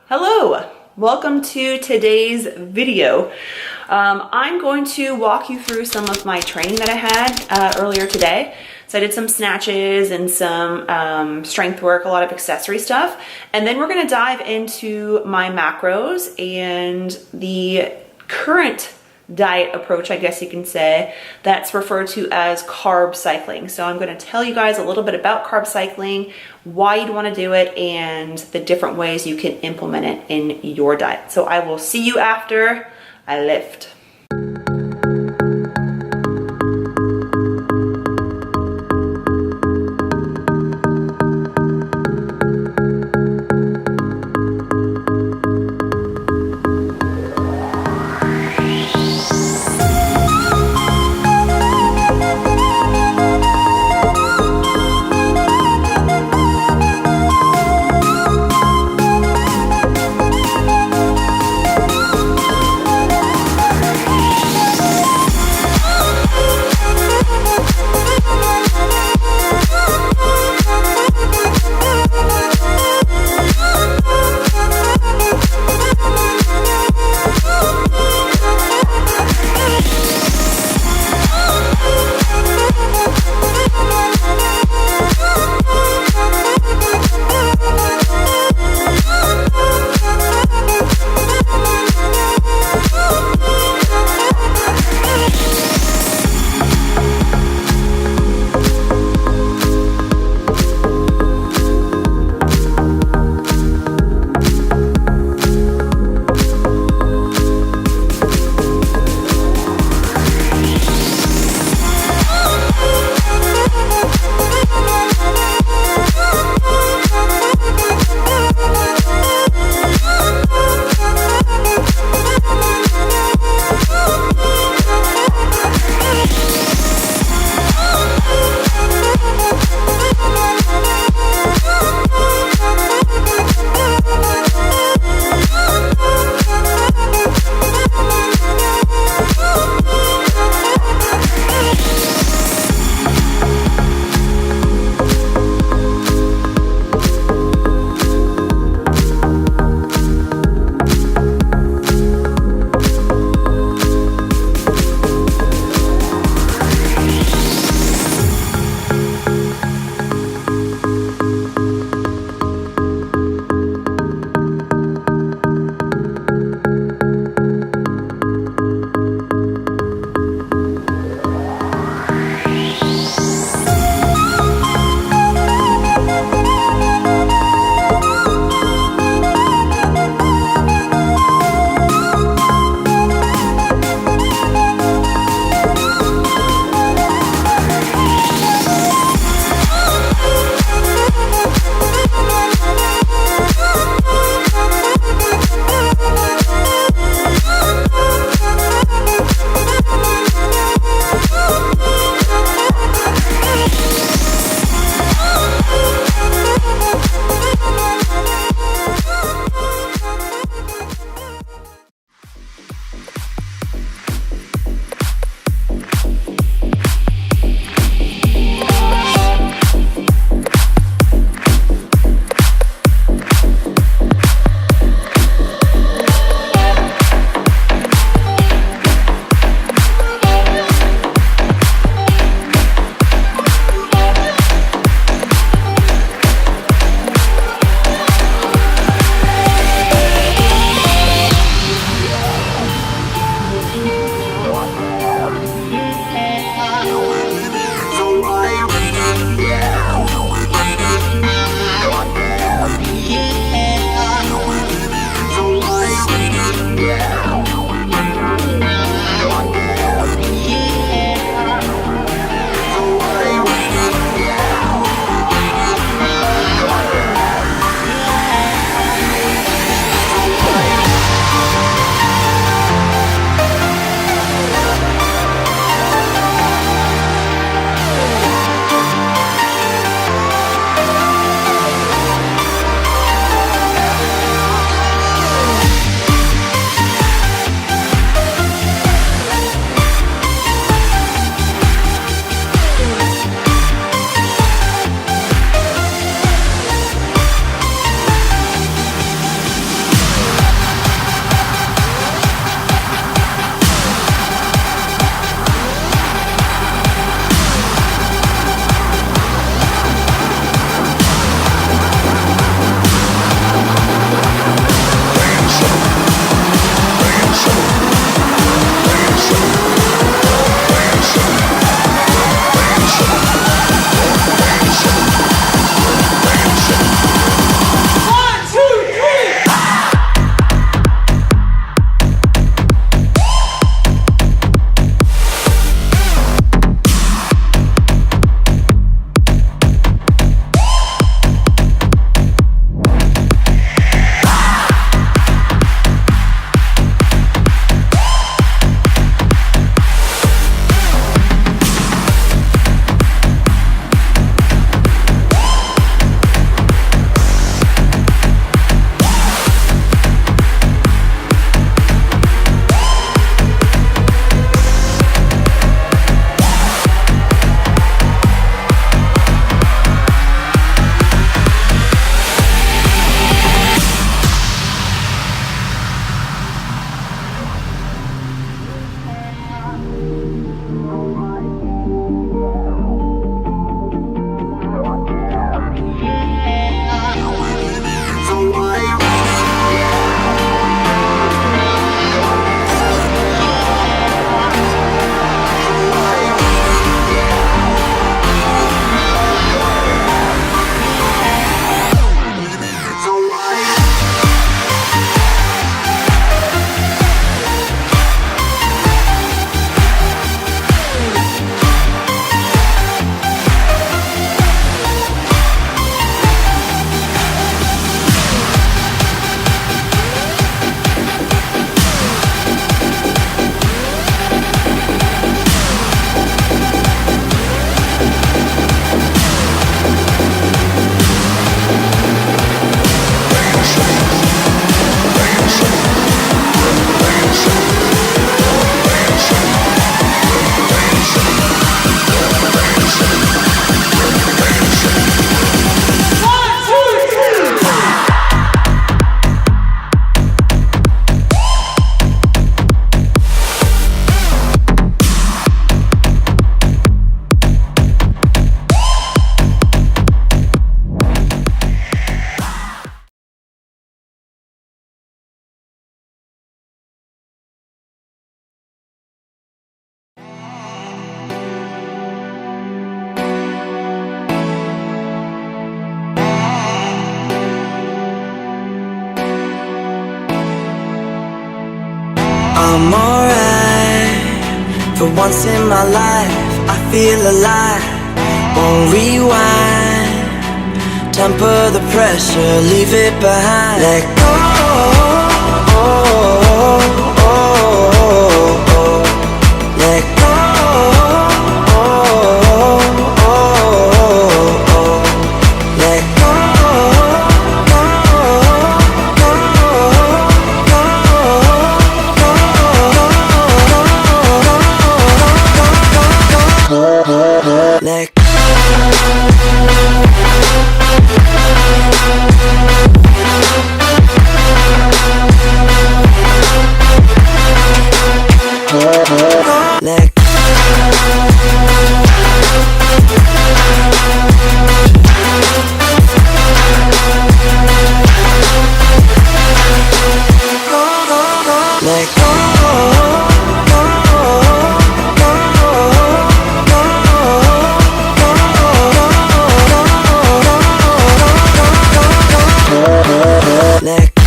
Hello, welcome to today's video. I'm going to walk you through some of my training that I had earlier today. So I did some snatches and some strength work, a lot of accessory stuff. And then we're gonna dive into my macros and the current diet approach, I guess you can say, that's referred to as carb cycling. So I'm going to tell you guys a little bit about carb cycling, why you'd want to do it, and the different ways you can implement it in your diet. So I will see you after I lift. I'm alright. For once in my life, I feel alive. Won't rewind. Temper the pressure, leave it behind. Let go. Let go. Let go. Let go. Let go. Let go. Let go.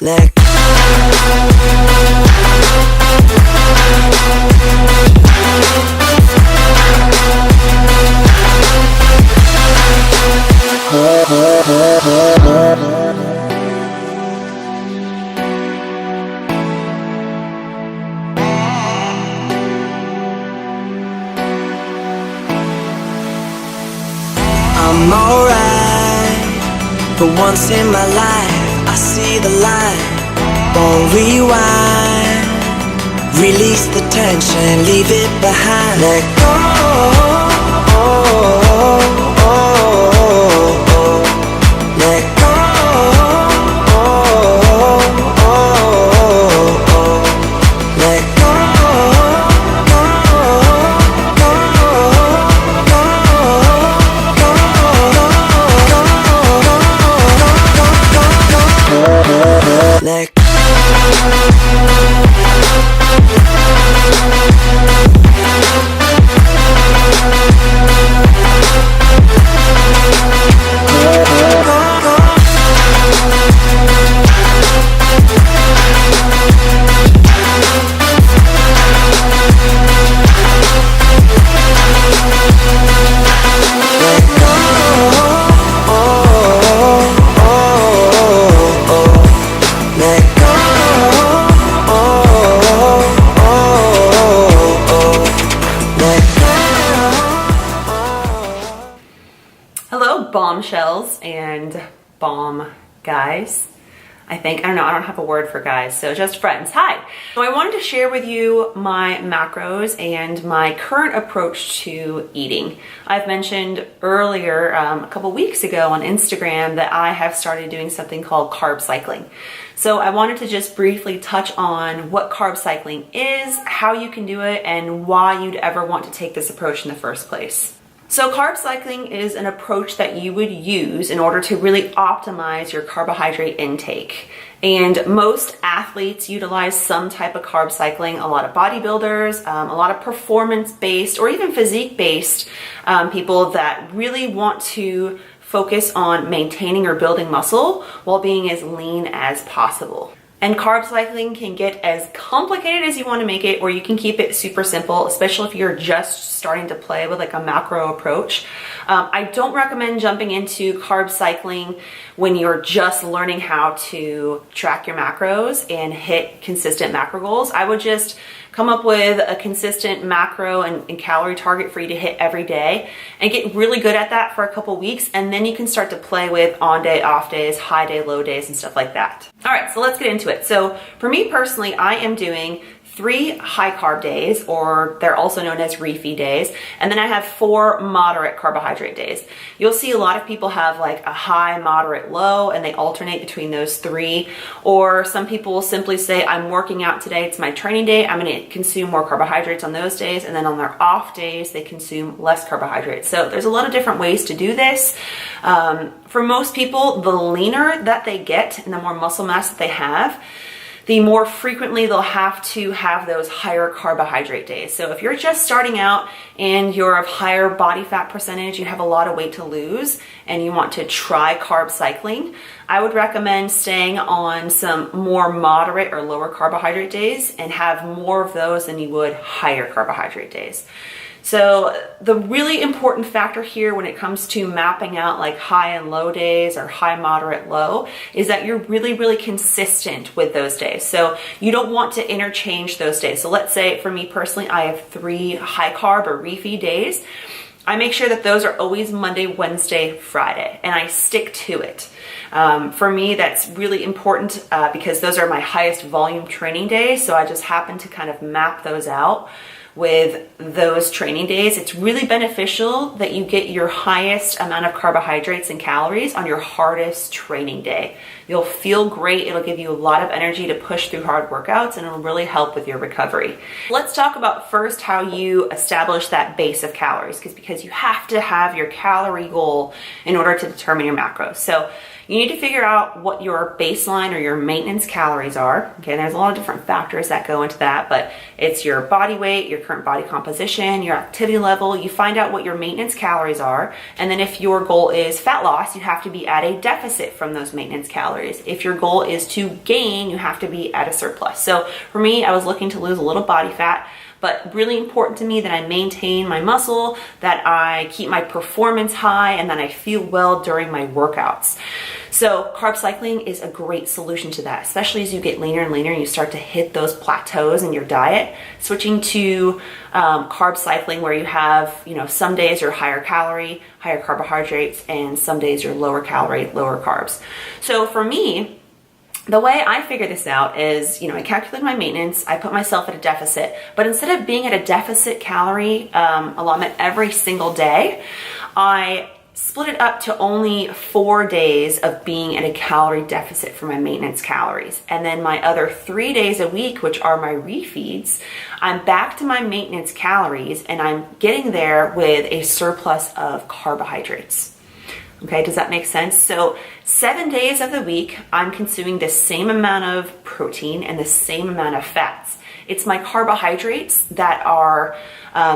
Let go. I'm alright. For once in my life, I see the light. Won't rewind. Release the tension, leave it behind. Let go. Let go. Let go. Let go. Hello, bombshells and bomb guys. I don't know, I don't have a word for guys, so just friends. Hi. So I wanted to share with you my macros and my current approach to eating. I've mentioned earlier, a couple weeks ago on Instagram, that I have started doing something called carb cycling. So I wanted to just briefly touch on what carb cycling is, how you can do it, and why you'd ever want to take this approach in the first place. So carb cycling is an approach that you would use in order to really optimize your carbohydrate intake. And most athletes utilize some type of carb cycling. A lot of bodybuilders, a lot of performance-based or even physique-based people that really want to focus on maintaining or building muscle while being as lean as possible. And carb cycling can get as complicated as you want to make it, or you can keep it super simple, especially if you're just starting to play with like a macro approach. I don't recommend jumping into carb cycling when you're just learning how to track your macros and hit consistent macro goals. I would just come up with a consistent macro and calorie target for you to hit every day and get really good at that for a couple weeks, and then you can start to play with on day, off days, high day, low days, and stuff like that. All right, so let's get into it. So for me personally, I am doing 3 high carb days, or they're also known as refeed days, and then I have 4 moderate carbohydrate days. You'll see a lot of people have like a high, moderate, low, and they alternate between those 3. Or some people will simply say, I'm working out today, it's my training day, I'm going to consume more carbohydrates on those days, and then on their off days they consume less carbohydrates. So there's a lot of different ways to do this. For most people, the leaner that they get and the more muscle mass that they have, the more frequently they'll have to have those higher carbohydrate days. So if you're just starting out and you're of higher body fat percentage, you have a lot of weight to lose, and you want to try carb cycling, I would recommend staying on some more moderate or lower carbohydrate days and have more of those than you would higher carbohydrate days. So the really important factor here when it comes to mapping out like high and low days or high, moderate, low is that you're really, really consistent with those days. So you don't want to interchange those days. So let's say for me personally, I have 3 high carb or refeed days. I make sure that those are always Monday, Wednesday, Friday, and I stick to it. For me, that's really important because those are my highest volume training days. So I just happen to kind of map those out with those training days. It's really beneficial that you get your highest amount of carbohydrates and calories on your hardest training day. You'll feel great. It'll give you a lot of energy to push through hard workouts, and it'll really help with your recovery. Let's talk about first how you establish that base of calories, because you have to have your calorie goal in order to determine your macros. So you need to figure out what your baseline or your maintenance calories are. Okay, there's a lot of different factors that go into that, but it's your body weight, your current body composition, your activity level. You find out what your maintenance calories are, and then if your goal is fat loss, you have to be at a deficit from those maintenance calories. If your goal is to gain, you have to be at a surplus. So for me, I was looking to lose a little body fat, but really important to me that I maintain my muscle, that I keep my performance high, and that I feel well during my workouts. So carb cycling is a great solution to that, especially as you get leaner and leaner and you start to hit those plateaus in your diet. Switching to carb cycling, where you have, some days you're higher calorie, higher carbohydrates, and some days you're lower calorie, lower carbs. So for me, the way I figure this out is, I calculate my maintenance, I put myself at a deficit, but instead of being at a deficit calorie allotment every single day, I split it up to only 4 days of being at a calorie deficit for my maintenance calories. And then my other 3 days a week, which are my refeeds, I'm back to my maintenance calories, and I'm getting there with a surplus of carbohydrates. Okay, does that make sense? So 7 days of the week, I'm consuming the same amount of protein and the same amount of fats. It's my carbohydrates that are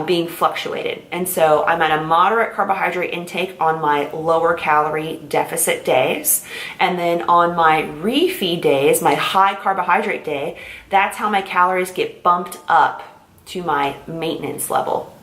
being fluctuated. And so I'm at a moderate carbohydrate intake on my lower calorie deficit days. And then on my refeed days, my high carbohydrate day, that's how my calories get bumped up to my maintenance level.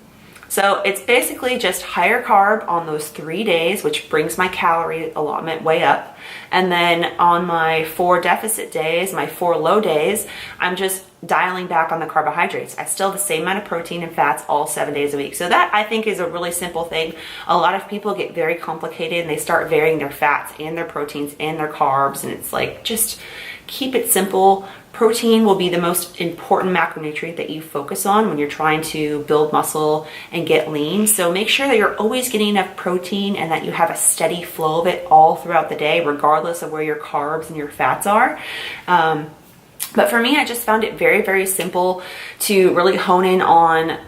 So it's basically just higher carb on those 3 days, which brings my calorie allotment way up. And then on my 4 deficit days, my 4 low days, I'm just dialing back on the carbohydrates. I still have the same amount of protein and fats all 7 days a week. So that, I think, is a really simple thing. A lot of people get very complicated and they start varying their fats and their proteins and their carbs. And it's like, just keep it simple. Protein will be the most important macronutrient that you focus on when you're trying to build muscle and get lean. So make sure that you're always getting enough protein and that you have a steady flow of it all throughout the day, regardless of where your carbs and your fats are. But for me, I just found it very, very simple to really hone in on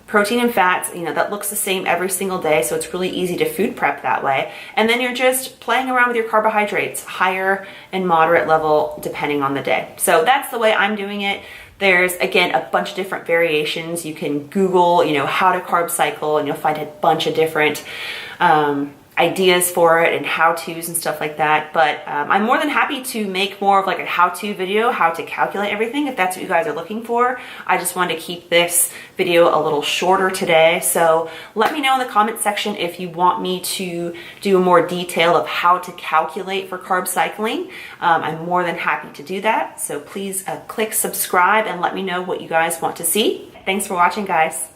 protein and fats, that looks the same every single day, so it's really easy to food prep that way. And then you're just playing around with your carbohydrates, higher and moderate level depending on the day. So that's the way I'm doing it. There's, again, a bunch of different variations. You can Google, how to carb cycle, and you'll find a bunch of different ideas for it and how-tos and stuff like that. But I'm more than happy to make more of like a how-to video, how to calculate everything, if that's what you guys are looking for. I just wanted to keep this video a little shorter today. So let me know in the comment section if you want me to do a more detail of how to calculate for carb cycling. I'm more than happy to do that. So please click subscribe and let me know what you guys want to see. Thanks for watching, guys.